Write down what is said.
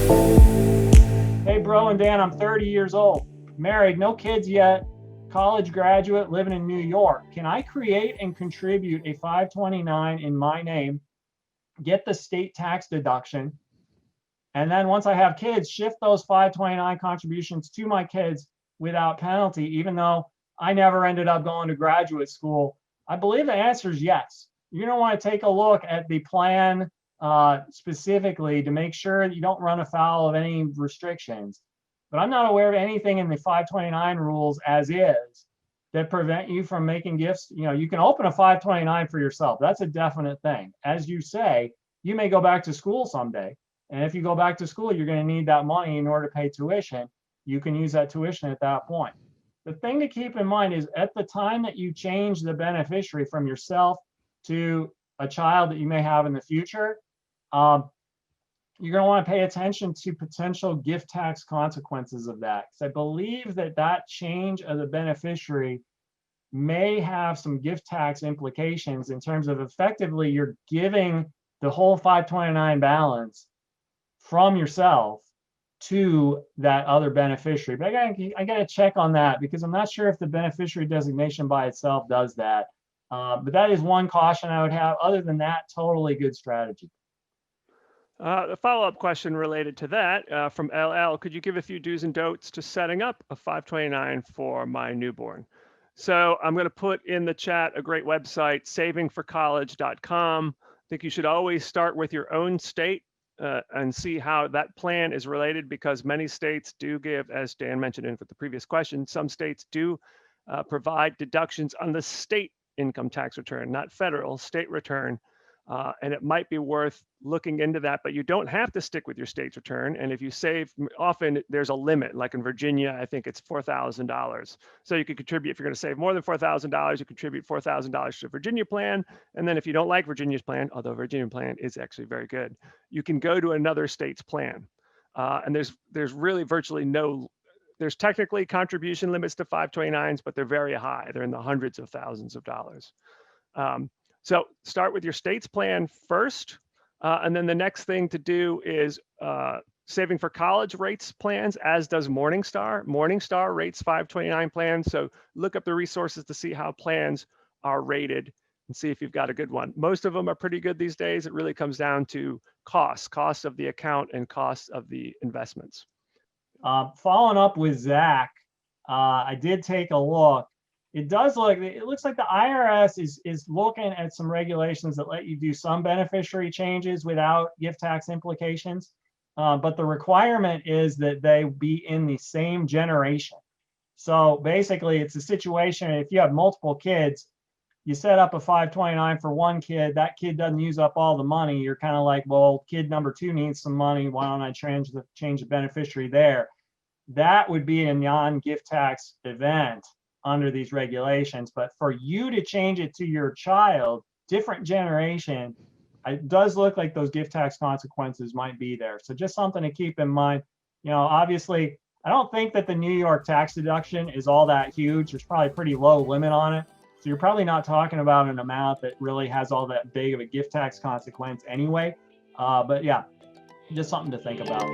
Hey, bro and Dan, I'm 30 years old, married, no kids yet, college graduate living in New York. Can I create and contribute a 529 in my name, get the state tax deduction, and then once I have kids, shift those 529 contributions to my kids without penalty, even though I never ended up going to graduate school? I believe the answer is yes. You're going to want to take a look at the plan specifically to make sure that you don't run afoul of any restrictions. But I'm not aware of anything in the 529 rules as is that prevent you from making gifts. You can open a 529 for yourself. That's a definite thing. As you say, you may go back to school someday. And if you go back to school, you're going to need that money in order to pay tuition. You can use that tuition at that point. The thing to keep in mind is at the time that you change the beneficiary from yourself to a child that you may have in the future, you're going to want to pay attention to potential gift tax consequences of that. Because I believe that change of the beneficiary may have some gift tax implications in terms of effectively you're giving the whole 529 balance from yourself to that other beneficiary. But I got to check on that because I'm not sure if the beneficiary designation by itself does that. But that is one caution I would have. Other than that, totally good strategy. A follow-up question related to that from LL. Could you give a few do's and don'ts to setting up a 529 for my newborn? So I'm going to put in the chat a great website, savingforcollege.com. I think you should always start with your own state and see how that plan is related, because many states do give, as Dan mentioned in the previous question, some states do provide deductions on the state income tax return, not federal, state return. And it might be worth looking into that, but you don't have to stick with your state's return. And if you save, often there's a limit, like in Virginia, I think it's $4,000. So you could contribute, if you're going to save more than $4,000, you contribute $4,000 to the Virginia plan. And then if you don't like Virginia's plan, although Virginia plan is actually very good, you can go to another state's plan. And there's really virtually no, there's technically contribution limits to 529s, but they're very high. They're in the hundreds of thousands of dollars. So start with your state's plan first. And then the next thing to do is Saving for College rates plans, as does Morningstar. Morningstar rates 529 plans. So look up the resources to see how plans are rated and see if you've got a good one. Most of them are pretty good these days. It really comes down to costs of the account and costs of the investments. Following up with Zach, I did take a look. It looks like the IRS is looking at some regulations that let you do some beneficiary changes without gift tax implications. But the requirement is that they be in the same generation. So basically, it's a situation, if you have multiple kids, you set up a 529 for one kid, that kid doesn't use up all the money. You're kind of like, well, kid number 2 needs some money. Why don't I change the beneficiary there? That would be a non-gift tax event under these regulations. But for you to change it to your child, different generation, it does look like those gift tax consequences might be there. So just something to keep in mind. Obviously, I don't think that the New York tax deduction is all that huge. There's probably a pretty low limit on it. So you're probably not talking about an amount that really has all that big of a gift tax consequence anyway. But yeah, just something to think about.